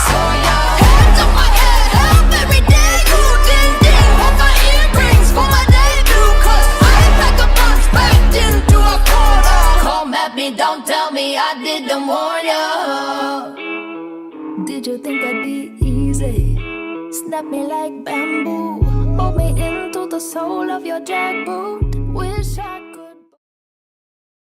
saw ya. Hands on my head, up every day. Cool ding ding, hold my earrings for my debut. Cause I pack a punch backed into a corner. Come at me, don't tell me I didn't warn ya. Did you think I'd be easy? Snap me like bamboo, pull me into the soul of your jackboot.